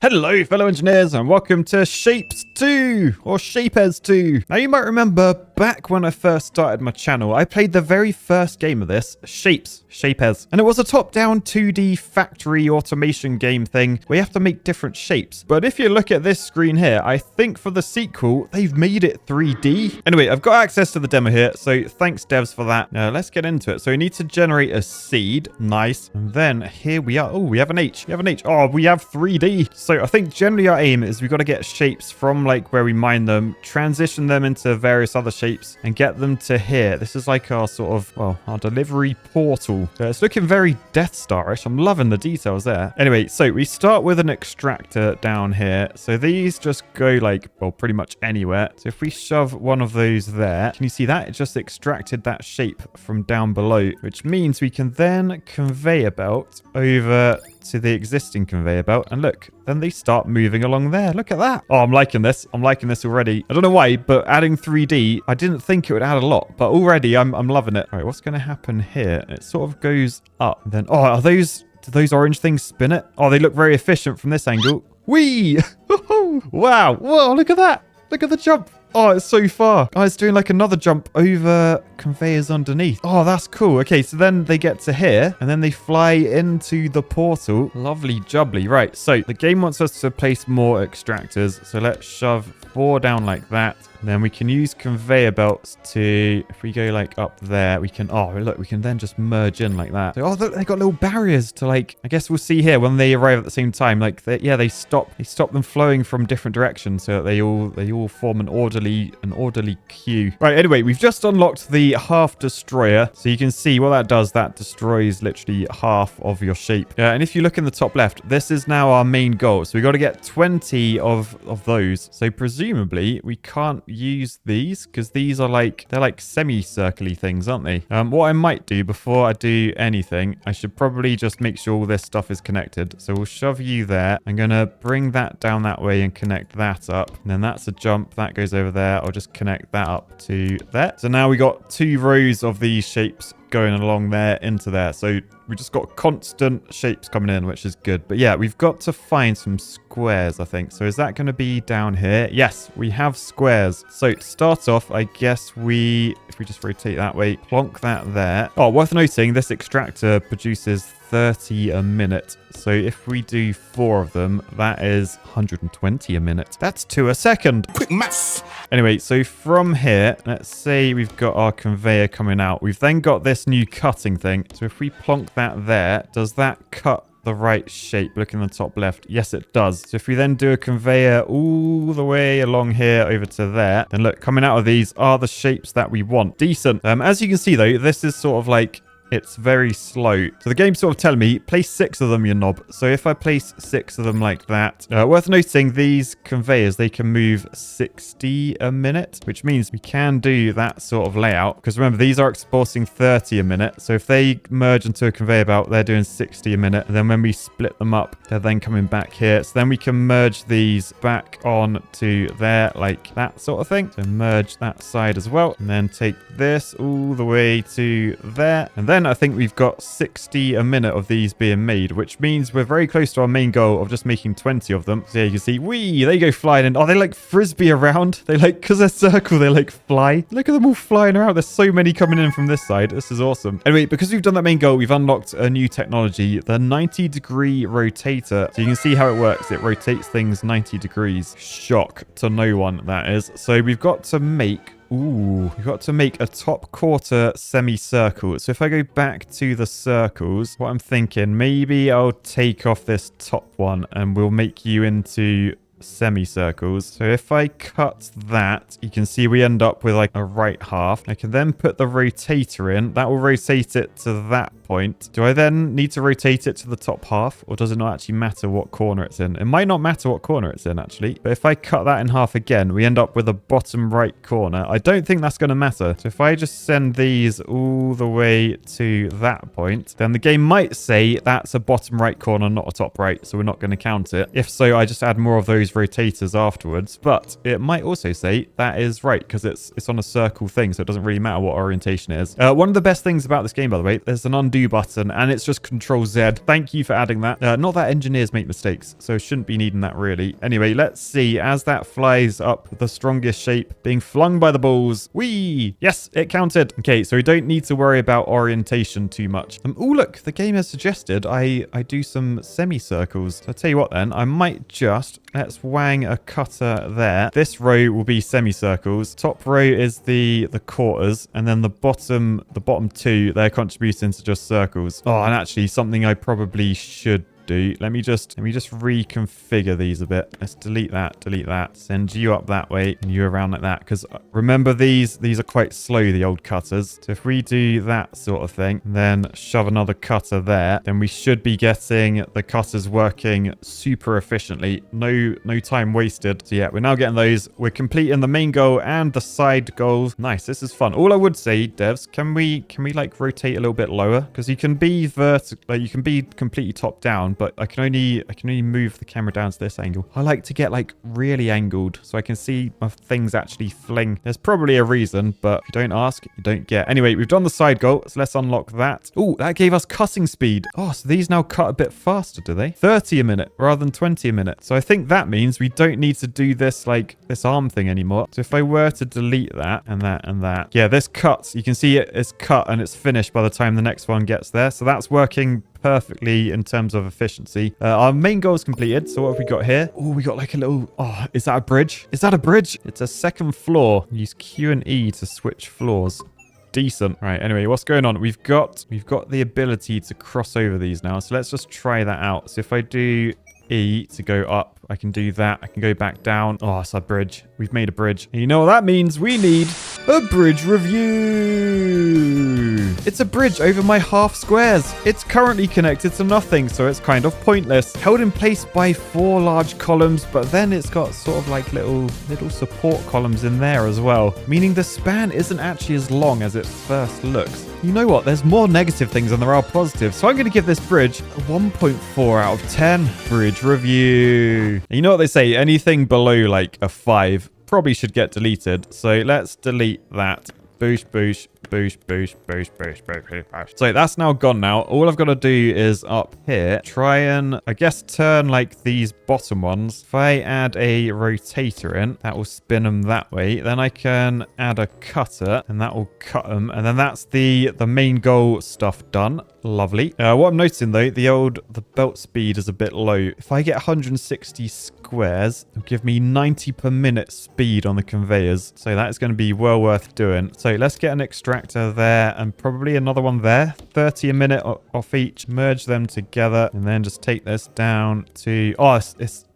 Hello fellow engineers and welcome to Shapes 2 or Shapez 2. Now you might remember back when I first started my channel, I played the very first game of this, Shapez. And it was a top-down 2D factory automation game thing where you have to make different shapes. But if you look at this screen here, I think for the sequel, they've made it 3D. Anyway, I've got access to the demo here, so thanks devs for that. Now let's get into it. So we need to generate a seed. Nice. And then here we are. Oh, we have an H. We have an H. Oh, we have 3D. So I think generally our aim is we've got to get shapes from like where we mine them, transition them into various other shapes and get them to here. This is like our sort of, well, our delivery portal. So it's looking very Death Star-ish. I'm loving the details there. Anyway, so we start with an extractor down here. So these just go like, well, pretty much anywhere. So if we shove one of those there, can you see that? It just extracted that shape from down below, which means we can then conveyor belt over to the existing conveyor belt, and look, then they start moving along there. Look at that. Oh, I'm liking this. I'm liking this already. I don't know why, but adding 3D, I didn't think it would add a lot, but already I'm loving it. All right, what's going to happen here? It sort of goes up. Then, oh, do those orange things spin it? Oh, they look very efficient from this angle. Whee! Wow. Whoa, look at that. Look at the jump. Oh, it's so far. Oh, it's doing like another jump over conveyors underneath. Oh, that's cool. Okay, so then they get to here and then they fly into the portal. Lovely jubbly. Right, so the game wants us to place more extractors. So let's shove 4 down like that. And then we can use conveyor belts to, if we go like up there, we can, oh, look, we can then just merge in like that. So, oh, look, they got little barriers to like, I guess we'll see here when they arrive at the same time. Like, they stop them flowing from different directions so that they all form an orderly queue. Right, anyway, we've just unlocked the half destroyer. So you can see what that does. That destroys literally half of your shape. And if you look in the top left, this is now our main goal. So we got to get 20 of those. So presumably we can't use these because these are like, they're like semicircle-y things, aren't they? What I might do before I do anything, I should probably just make sure all this stuff is connected. So we'll shove you there. I'm going to bring that down that way and connect that up. And then that's a jump. That goes over there. I'll just connect that up to there. So now we got 2 rows of these shapes going along there into there. So we just got constant shapes coming in, which is good. But yeah, we've got to find some squares, I think. So is that going to be down here? Yes, we have squares. So to start off, I guess if we just rotate that way, plonk that there. Oh, worth noting, this extractor produces 30 a minute. So if we do 4 of them, that is 120 a minute. That's 2 a second. Quick maths. Anyway, so from here, let's say we've got our conveyor coming out. We've then got this new cutting thing. So if we plonk that there, does that cut the right shape? Look in the top left. Yes, it does. So if we then do a conveyor all the way along here over to there, then look, coming out of these are the shapes that we want. Decent. As you can see though, this is sort of like, it's very slow. So the game's sort of telling me, place 6 of them, you knob. So if I place 6 of them like that, worth noting, these conveyors, they can move 60 a minute, which means we can do that sort of layout. Because remember, these are exporting 30 a minute. So if they merge into a conveyor belt, they're doing 60 a minute. And then when we split them up, they're then coming back here. So then we can merge these back on to there, like that sort of thing. So merge that side as well. And then take this all the way to there. And then I think we've got 60 a minute of these being made, which means we're very close to our main goal of just making 20 of them. So yeah, you can see, whee, they go flying in. Oh, they like frisbee around. They like, because they're circle, they like fly. Look at them all flying around. There's so many coming in from this side. This is awesome. Anyway, because we've done that main goal, we've unlocked a new technology, the 90-degree rotator. So you can see how it works. It rotates things 90 degrees. Shock to no one, that is. So we've got to make we've got to make a top quarter semicircle. So if I go back to the circles, what I'm thinking, maybe I'll take off this top one and we'll make you into semicircles. So if I cut that, you can see we end up with like a right half. I can then put the rotator in. That will rotate it to that point. Do I then need to rotate it to the top half, or does it not actually matter what corner it's in? It might not matter what corner it's in, actually. But if I cut that in half again, we end up with a bottom right corner. I don't think that's going to matter. So if I just send these all the way to that point, then the game might say that's a bottom right corner, not a top right. So we're not going to count it. If so, I just add more of those those rotators afterwards, but it might also say that is right because it's on a circle thing, so it doesn't really matter what orientation it is. One of the best things about this game, by the way, there's an undo button and it's just Control Z. Thank you for adding that. Not that engineers make mistakes, so shouldn't be needing that really. Anyway, let's see. As that flies up, the strongest shape being flung by the balls. Whee! Yes, it counted. Okay, so we don't need to worry about orientation too much. Oh, look, the game has suggested I do some semicircles. So I'll tell you what then, I might just, let's wang a cutter there. This row will be semicircles. Top row is the quarters, and then the bottom two, they're contributing to just circles. Oh, and actually something I probably should do. Let me just reconfigure these a bit. Let's delete that, send you up that way and you around like that, because remember these are quite slow, the old cutters. So if we do that sort of thing, then shove another cutter there, then we should be getting the cutters working super efficiently. No time wasted. So yeah, we're now getting those. We're completing the main goal and the side goals. Nice, this is fun. All I would say, devs, can we like rotate a little bit lower? Because you can be vertical, like you can be completely top down, but I can only move the camera down to this angle. I like to get like really angled so I can see my things actually fling. There's probably a reason, but if you don't ask, you don't get. Anyway, we've done the side goal, so let's unlock that. Oh, that gave us cutting speed. Oh, so these now cut a bit faster, do they? 30 a minute rather than 20 a minute. So I think that means we don't need to do this like this arm thing anymore. So if I were to delete that and that and that, yeah, this cuts. You can see it is cut and it's finished by the time the next one gets there. So that's working perfectly in terms of efficiency. Our main goal is completed. So what have we got here? Oh, we got like a little... Oh, is that a bridge? Is that a bridge? It's a second floor. Use Q and E to switch floors. Decent. Right, anyway, what's going on? We've got the ability to cross over these now. So let's just try that out. So if I do E to go up, I can do that. I can go back down. Oh, it's a bridge. We've made a bridge. And you know what that means? We need a bridge review. It's a bridge over my half squares. It's currently connected to nothing, so it's kind of pointless. Held in place by 4 large columns, but then it's got sort of like little support columns in there as well, meaning the span isn't actually as long as it first looks. You know what? There's more negative things than there are positive, so I'm going to give this bridge a 1.4 out of 10. Bridge review. You know what they say? Anything below like a 5 probably should get deleted. So let's delete that. Boosh, boosh, boosh, boosh, boosh, boosh, boosh, boosh. So that's now gone now. All I've got to do is up here, try and, I guess, turn like these bottom ones. If I add a rotator in, that will spin them that way. Then I can add a cutter and that will cut them. And then that's the main goal stuff done. Lovely. What I'm noticing though, the belt speed is a bit low. If I get 160 squares, it'll give me 90 per minute speed on the conveyors. So that is going to be well worth doing. So let's get an extractor there and probably another one there. 30 a minute off each. Merge them together and then just take this down to... Oh,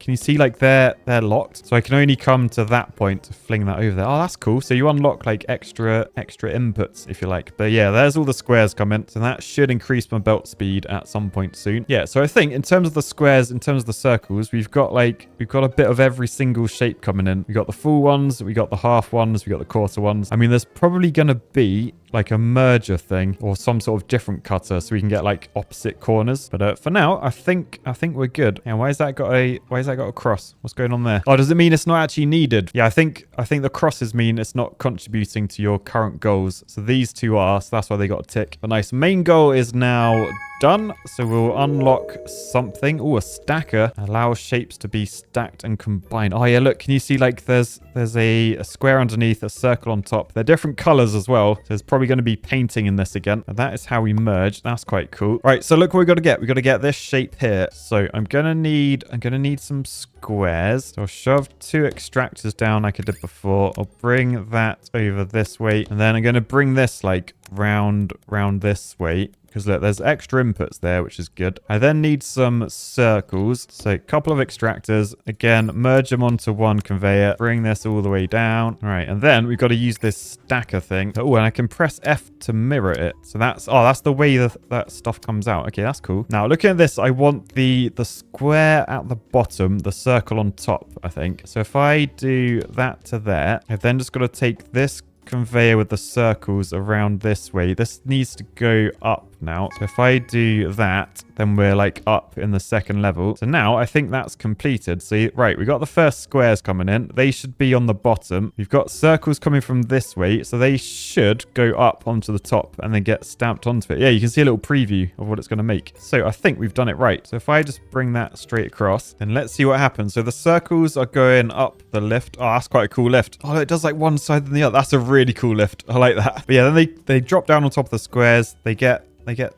can you see like they're locked? So I can only come to that point to fling that over there. Oh, that's cool. So you unlock like extra inputs if you like. But yeah, there's all the squares coming. So that should increase my belt speed at some point soon. Yeah, so I think in terms of the squares, in terms of the circles, we've got a bit of every single shape coming in. We got the full ones, we got the half ones, we got the quarter ones. I mean, there's probably going to be like a merger thing or some sort of different cutter so we can get like opposite corners. But for now, I think we're good. And why has that got a cross? What's going on there? Oh, does it mean it's not actually needed? Yeah, I think the crosses mean it's not contributing to your current goals. So these two are, so that's why they got a tick. But nice. Main goal is now done. So we'll unlock something. Oh, a stacker. Allows shapes to be stacked and combined. Oh yeah, look, can you see like there's a square underneath, a circle on top. They're different colors as well. So there's probably going to be painting in this again. And that is how we merge. That's quite cool. All right, so look what we got to get. We got to get this shape here. So I'm gonna need some squares. So I'll shove 2 extractors down like I did before. I'll bring that over this way. And then I'm going to bring this like round this way. Because look, there's extra inputs there, which is good. I then need some circles. So a couple of extractors. Again, merge them onto one conveyor. Bring this all the way down. All right, and then we've got to use this stacker thing. Oh, and I can press F to mirror it. So that's the way that stuff comes out. Okay, that's cool. Now, looking at this, I want the square at the bottom, the circle on top, I think. So if I do that to there, I've then just got to take this conveyor with the circles around this way. This needs to go up now. So if I do that, then we're like up in the second level. So now I think that's completed. So right, we got the first squares coming in. They should be on the bottom. We've got circles coming from this way. So they should go up onto the top and then get stamped onto it. Yeah, you can see a little preview of what it's going to make. So I think we've done it right. So if I just bring that straight across, then let's see what happens. So the circles are going up the lift. Oh, that's quite a cool lift. Oh, it does like one side than the other. That's a really cool lift. I like that. But yeah, then they drop down on top of the squares. They get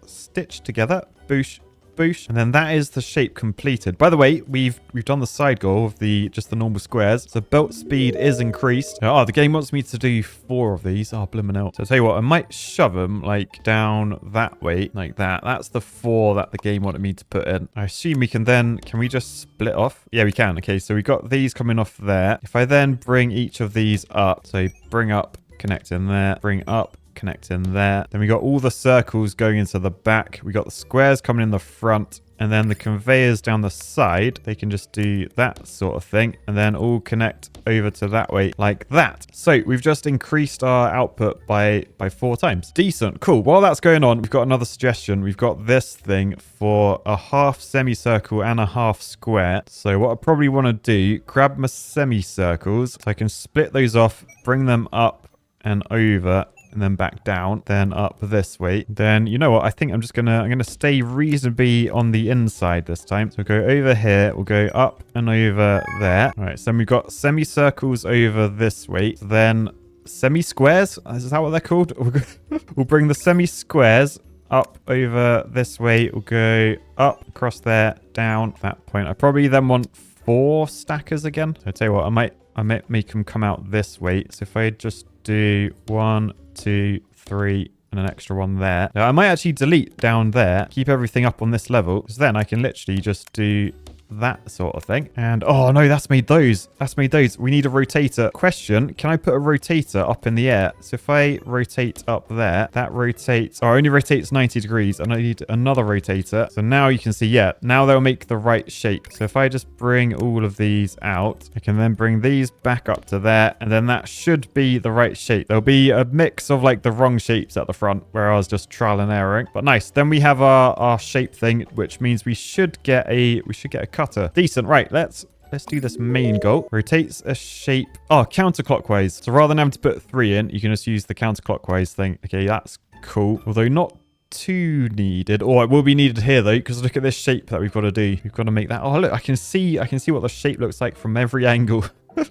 stitched together. Boosh. Boosh. And then that is the shape completed. By the way, we've done the side goal of just the normal squares. So belt speed is increased. Oh, the game wants me to do 4 of these. Oh, blimmin' out. So I'll tell you what, I might shove them like down that way, like that. That's the 4 that the game wanted me to put in. I assume we can then, can we just split off? Yeah, we can. Okay, so we got these coming off there. If I then bring each of these up, so bring up, connect in there, bring up, connect in there. Then we got all the circles going into the back. We got the squares coming in the front. And then the conveyors down the side, they can just do that sort of thing. And then all connect over to that way like that. So we've just increased our output by 4 times. Decent. Cool. While that's going on, we've got another suggestion. We've got this thing for a half semicircle and a half square. So what I probably want to do, grab my semicircles. So I can split those off, bring them up and over, and then back down, then up this way. Then, you know what? I think I'm gonna stay reasonably on the inside this time. So we'll go over here, we'll go up and over there. All right, so then we've got semicircles over this way. Then semi-squares, is that what they're called? We'll bring the semi-squares up over this way. We'll go up, across there, down that point. I probably then want 4 stackers again. So I tell you what, I might make them come out this way. So if I just do 1, 2, 3, and an extra one there. Now, I might actually delete down there, keep everything up on this level, because then I can literally just do that sort of thing. And oh no, that's made those. We need a rotator. Question, can I put a rotator up in the air? So if I rotate up there, that rotates, or only rotates 90 degrees, and I need another rotator. So now you can see, yeah, now they'll make the right shape. So if I just bring all of these out, I can then bring these back up to there, and then that should be the right shape. There'll be a mix of like the wrong shapes at the front where I was just trial and erroring, but nice. Then we have our shape thing, which means we should get a cutter. Decent. Right, let's do this main goal. Rotates a shape. Oh, counterclockwise. So rather than having to put 3 in, you can just use the counterclockwise thing. Okay, that's cool. Although not too needed. Or it will be needed here though, because look at this shape that we've got to do. We've got to make that. Oh, look, I can see what the shape looks like from every angle.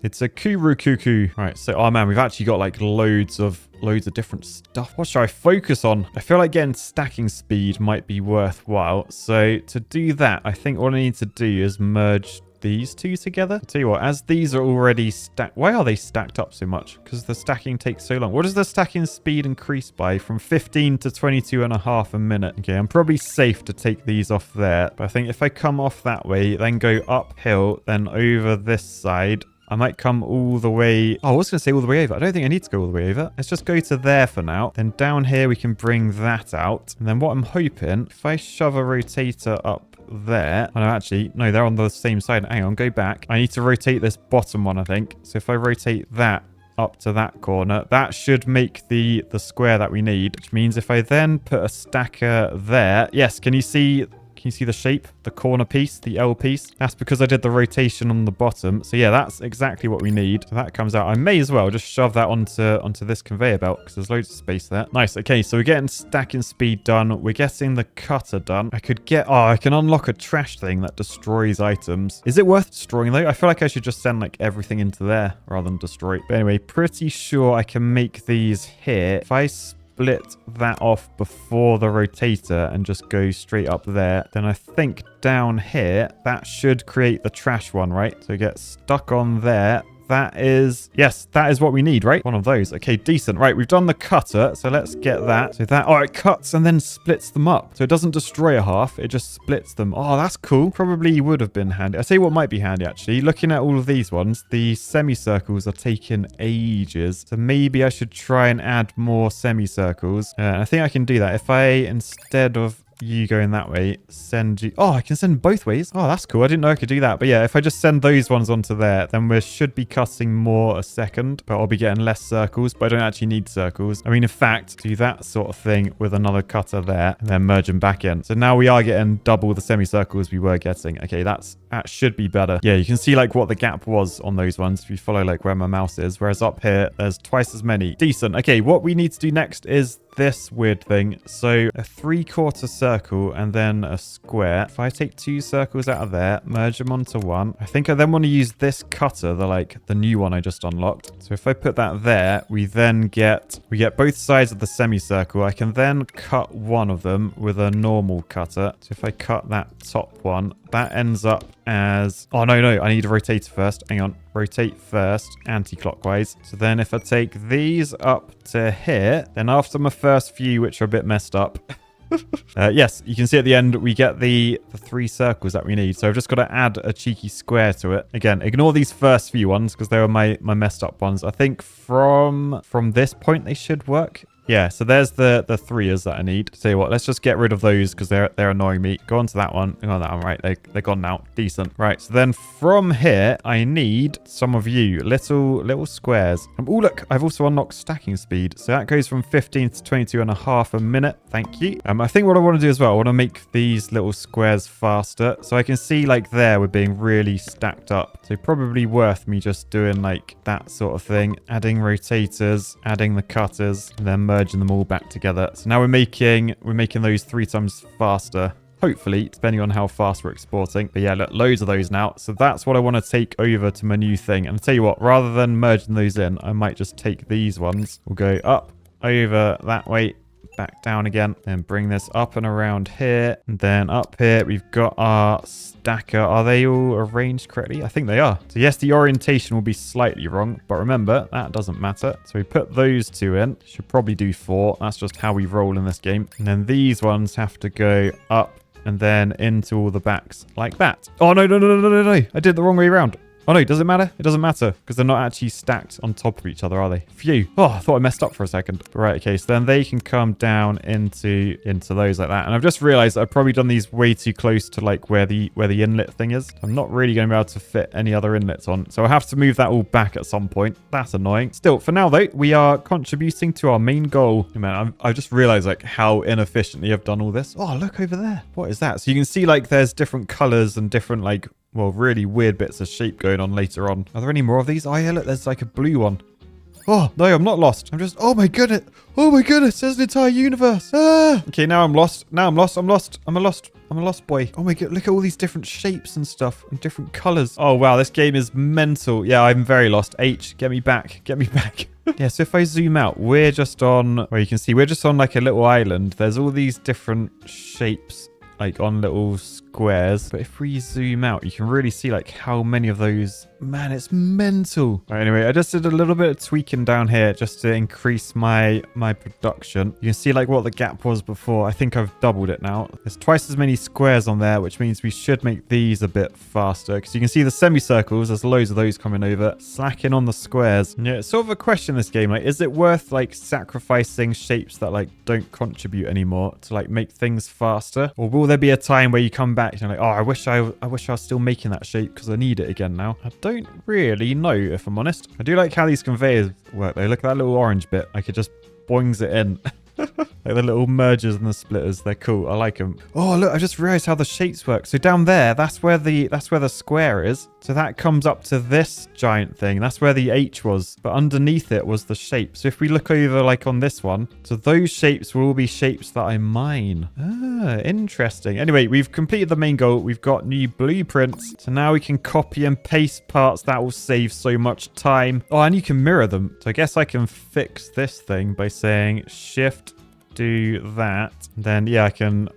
It's a Kuru Cuckoo. Right, so, oh man, we've actually got like loads of different stuff. What should I focus on? I feel like getting stacking speed might be worthwhile. So to do that, I think all I need to do is merge these 2 together. I'll tell you what, as these are already stacked, why are they stacked up so much? Because the stacking takes so long. What does the stacking speed increase by? From 15 to 22 and a half a minute. Okay, I'm probably safe to take these off there. But I think if I come off that way, then go uphill, then over this side, I might come all the way. Oh, I was going to say all the way over. I don't think I need to go all the way over. Let's just go to there for now. Then down here, we can bring that out. And then what I'm hoping, if I shove a rotator up there. Oh, no, actually, no, they're on the same side. Hang on, go back. I need to rotate this bottom one, I think. So if I rotate that up to that corner, that should make the square that we need. Which means if I then put a stacker there. Yes, can you see the shape? The corner piece, the L piece? That's because I did the rotation on the bottom. So yeah, that's exactly what we need. So that comes out. I may as well just shove that onto this conveyor belt because there's loads of space there. Nice. Okay, so we're getting stacking speed done. We're getting the cutter done. I can unlock a trash thing that destroys items. Is it worth destroying though? I feel like I should just send like everything into there rather than destroy it. But anyway, pretty sure I can make these here. If I split that off before the rotator and just go straight up there, then I think down here that should create the trash one, right? So get stuck on there. That is, yes, that is what we need, right? One of those. Okay, decent. Right, we've done the cutter, so let's get that. So that, oh, it cuts and then splits them up. So it doesn't destroy a half, it just splits them. Oh, that's cool. Probably would have been handy. I tell you what might be handy, actually. Looking at all of these ones, the semicircles are taking ages. So maybe I should try and add more semicircles. I think I can do that. If I, instead of you going that way, send you... Oh, I can send both ways. Oh, that's cool. I didn't know I could do that. But yeah, if I just send those ones onto there, then we should be cutting more a second, but I'll be getting less circles, but I don't actually need circles. I mean, in fact, do that sort of thing with another cutter there and then merge them back in. So now we are getting double the semicircles we were getting. Okay, that should be better. Yeah, you can see like what the gap was on those ones if you follow like where my mouse is, whereas up here, there's twice as many. Decent. Okay, what we need to do next is this weird thing. So a 3/4 circle and then a square. If I take 2 circles out of there, merge them onto one. I think I then want to use this cutter, the new one I just unlocked. So if I put that there, we get both sides of the semicircle. I can then cut one of them with a normal cutter. So if I cut that top one, that ends up as... Oh, no. I need a rotator first. Hang on. Rotate first, anti-clockwise. So then if I take these up to here, then after my first few, which are a bit messed up... yes, you can see at the end, we get the 3 circles that we need. So I've just got to add a cheeky square to it. Again, ignore these first few ones because they were my messed up ones. I think from this point, they should work. Yeah, so there's the 3s that I need. Tell you what, let's just get rid of those because they're annoying me. Go on to that one. Go on that one, right? They're gone now. Decent. Right, so then from here, I need some of you. Little squares. Oh, look, I've also unlocked stacking speed. So that goes from 15 to 22.5 a minute. Thank you. I think what I want to do as well, I want to make these little squares faster. So I can see like there, we're being really stacked up. So probably worth me just doing like that sort of thing. Adding rotators, adding the cutters, and then merging them all back together. So now we're making those 3 times faster. Hopefully, depending on how fast we're exporting. But yeah, look, loads of those now. So that's what I want to take over to my new thing. And I'll tell you what, rather than merging those in, I might just take these ones. We'll go up, over, that way, back down again, and bring this up and around here. And then up here, we've got our stacker. Are they all arranged correctly? I think they are. So yes, the orientation will be slightly wrong, but remember, that doesn't matter. So we put those 2 in. Should probably do 4. That's just how we roll in this game. And then these ones have to go up and then into all the backs like that. Oh, no. I did it the wrong way around. Oh, no, does it matter? It doesn't matter because they're not actually stacked on top of each other, are they? Phew. Oh, I thought I messed up for a second. Right, okay, so then they can come down into those like that. And I've just realized I've probably done these way too close to like where the inlet thing is. I'm not really going to be able to fit any other inlets on. So I have to move that all back at some point. That's annoying. Still, for now though, we are contributing to our main goal. Oh, man, I just realized like how inefficiently I've done all this. Oh, look over there. What is that? So you can see like there's different colors and different like... Well, really weird bits of shape going on later on. Are there any more of these? Oh, yeah, look, there's like a blue one. Oh, no, I'm not lost. I'm just... Oh, my goodness. Oh, my goodness. There's an entire universe. Ah! Okay, now I'm lost. I'm a lost boy. Oh, my God. Look at all these different shapes and stuff and different colors. Oh, wow. This game is mental. Yeah, I'm very lost. H, get me back. Get me back. Yeah, so if I zoom out, we're just on... Well, you can see we're just on like a little island. There's all these different shapes like on little squares. But if we zoom out, you can really see like how many of those... Man, it's mental. Right, anyway, I just did a little bit of tweaking down here just to increase my production. You can see like what the gap was before. I think I've doubled it now. There's twice as many squares on there, which means we should make these a bit faster because you can see the semicircles. There's loads of those coming over. Slacking on the squares. Yeah, it's sort of a question in this game. Like, is it worth like sacrificing shapes that like don't contribute anymore to like make things faster? Or will there be a time where you come back and you're like, oh, I wish I was still making that shape because I need it again now. I don't really know, if I'm honest. I do like how these conveyors work though. Look at that little orange bit. Like it just boings it in. Like the little mergers and the splitters, they're cool. I like them. Oh, look, I just realized how the shapes work. So down there, that's where the square is. So that comes up to this giant thing. That's where the H was. But underneath it was the shape. So if we look over like on this one, so those shapes will all be shapes that I mine. Ah, interesting. Anyway, we've completed the main goal. We've got new blueprints. So now we can copy and paste parts. That will save so much time. Oh, and you can mirror them. So I guess I can fix this thing by saying shift, do that. Then yeah, I can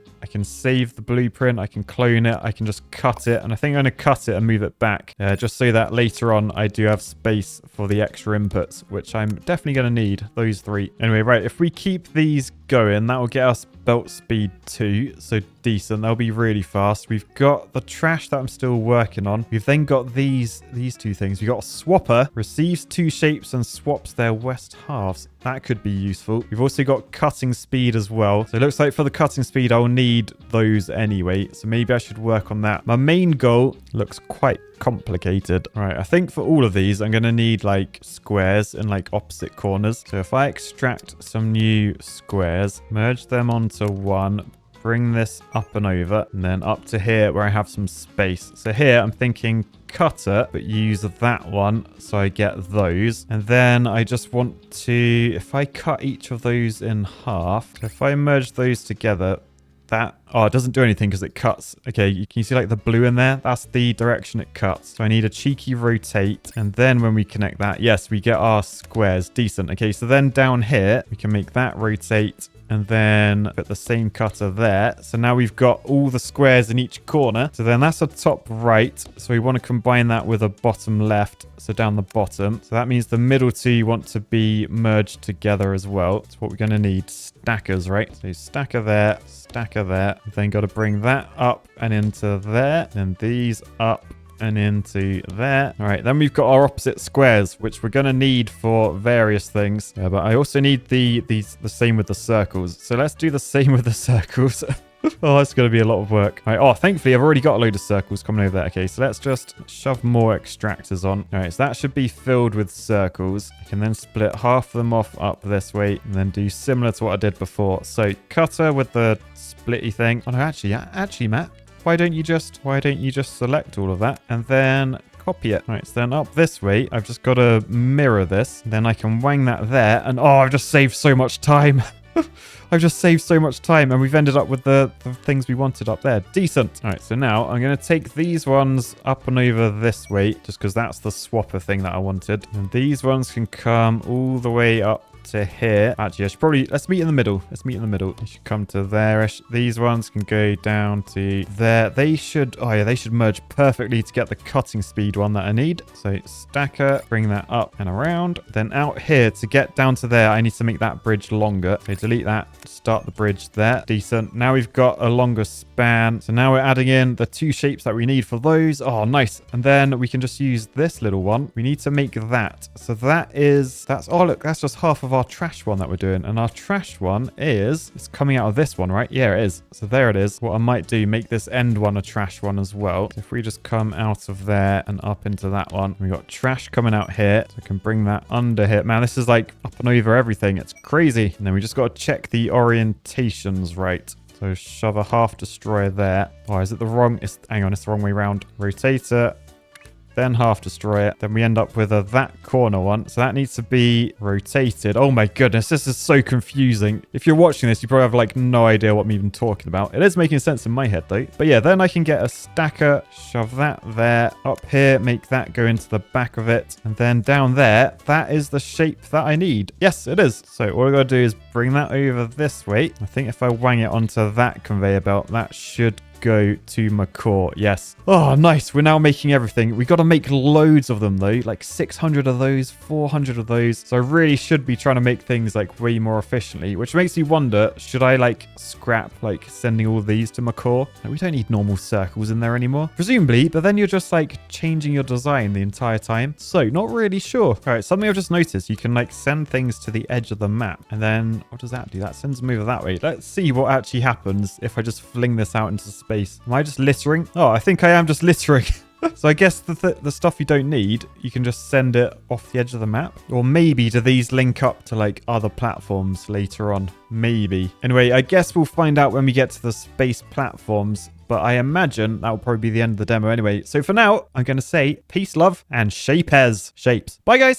save the blueprint. I can clone it. I can just cut it. And I think I'm going to cut it and move it back just so that later on I do have space for the extra inputs, which I'm definitely going to need, those 3. Anyway, right, if we keep these going, that will get us belt speed 2. So decent. They'll be really fast. We've got the trash that I'm still working on. We've then got these two things. We've got a swapper, receives 2 shapes and swaps their west halves. That could be useful. We've also got cutting speed as well. So it looks like for the cutting speed, I'll need those anyway. So maybe I should work on that. My main goal looks quite complicated. All right, I think for all of these, I'm going to need like squares in like opposite corners. So if I extract some new squares, merge them onto one, bring this up and over, and then up to here where I have some space. So here I'm thinking cutter, but use that one so I get those. And then I just want to, if I cut each of those in half, if I merge those together, that, oh, it doesn't do anything because it cuts. Okay, can you see like the blue in there? That's the direction it cuts. So I need a cheeky rotate. And then when we connect that, yes, we get our squares. Decent. Okay, so then down here, we can make that rotate and then put the same cutter there. So now we've got all the squares in each corner. So then that's a top right. So we want to combine that with a bottom left. So down the bottom. So that means the middle two want to be merged together as well. That's what we're going to need. Stackers, right? So stacker there, stacker there. We've then got to bring that up and into there. And these up and into there. All right, then we've got our opposite squares, which we're going to need for various things. Yeah, but I also need the same with the circles. So let's do the same with the circles. Oh, that's going to be a lot of work. All right, oh, thankfully, I've already got a load of circles coming over there. Okay, so let's just shove more extractors on. All right, so that should be filled with circles. I can then split half of them off up this way and then do similar to what I did before. So cutter with the splitty thing. Oh, no, actually, Matt, why don't you just select all of that and then copy it? All right, so then up this way, I've just got to mirror this. Then I can wang that there. And oh, I've just saved so much time. I've just saved so much time and we've ended up with the things we wanted up there. Decent. All right, so now I'm going to take these ones up and over this way just because that's the swapper thing that I wanted. And these ones can come all the way up to here. Actually, I should probably, let's meet in the middle. Let's meet in the middle. They should come to there. These ones can go down to there. They should, oh yeah, they should merge perfectly to get the cutting speed one that I need. So stacker, bring that up and around. Then out here to get down to there, I need to make that bridge longer. So delete that, start the bridge there. Decent. Now we've got a longer span. So now we're adding in the 2 shapes that we need for those. Oh, nice. And then we can just use this little one. We need to make that. So that's, oh look, that's just half of our trash one that we're doing. And our trash one it's coming out of this one, right? Yeah, it is. So there it is. What I might do, make this end one a trash one as well. So if we just come out of there and up into that one, we got trash coming out here. So I can bring that under here. Man, this is like up and over everything. It's crazy. And then we just got to check the orientations right. So shove a half destroyer there. Oh, is it the wrong? Hang on, it's the wrong way around. Rotator. Then half destroy it. Then we end up with that corner one. So that needs to be rotated. Oh my goodness, this is so confusing. If you're watching this, you probably have like no idea what I'm even talking about. It is making sense in my head though. But yeah, then I can get a stacker, shove that there. Up here, make that go into the back of it. And then down there, that is the shape that I need. Yes, it is. So all I gotta do is bring that over this way. I think if I wang it onto that conveyor belt, that should go to my core. Yes. Oh, nice. We're now making everything. We got to make loads of them though, like 600 of those, 400 of those. So I really should be trying to make things like way more efficiently, which makes me wonder, should I like scrap like sending all these to my core? Like, we don't need normal circles in there anymore, presumably, but then you're just like changing your design the entire time. So not really sure. All right, something I've just noticed, you can like send things to the edge of the map, and then what does that do? That sends them over that way. Let's see what actually happens if I just fling this out into space. Am I just littering? Oh, I think I am just littering. So I guess the stuff you don't need, you can just send it off the edge of the map. Or maybe do these link up to like other platforms later on? Maybe. Anyway, I guess we'll find out when we get to the space platforms. But I imagine that will probably be the end of the demo anyway. So for now, I'm going to say peace, love, and Shapez. Shapes. Bye, guys.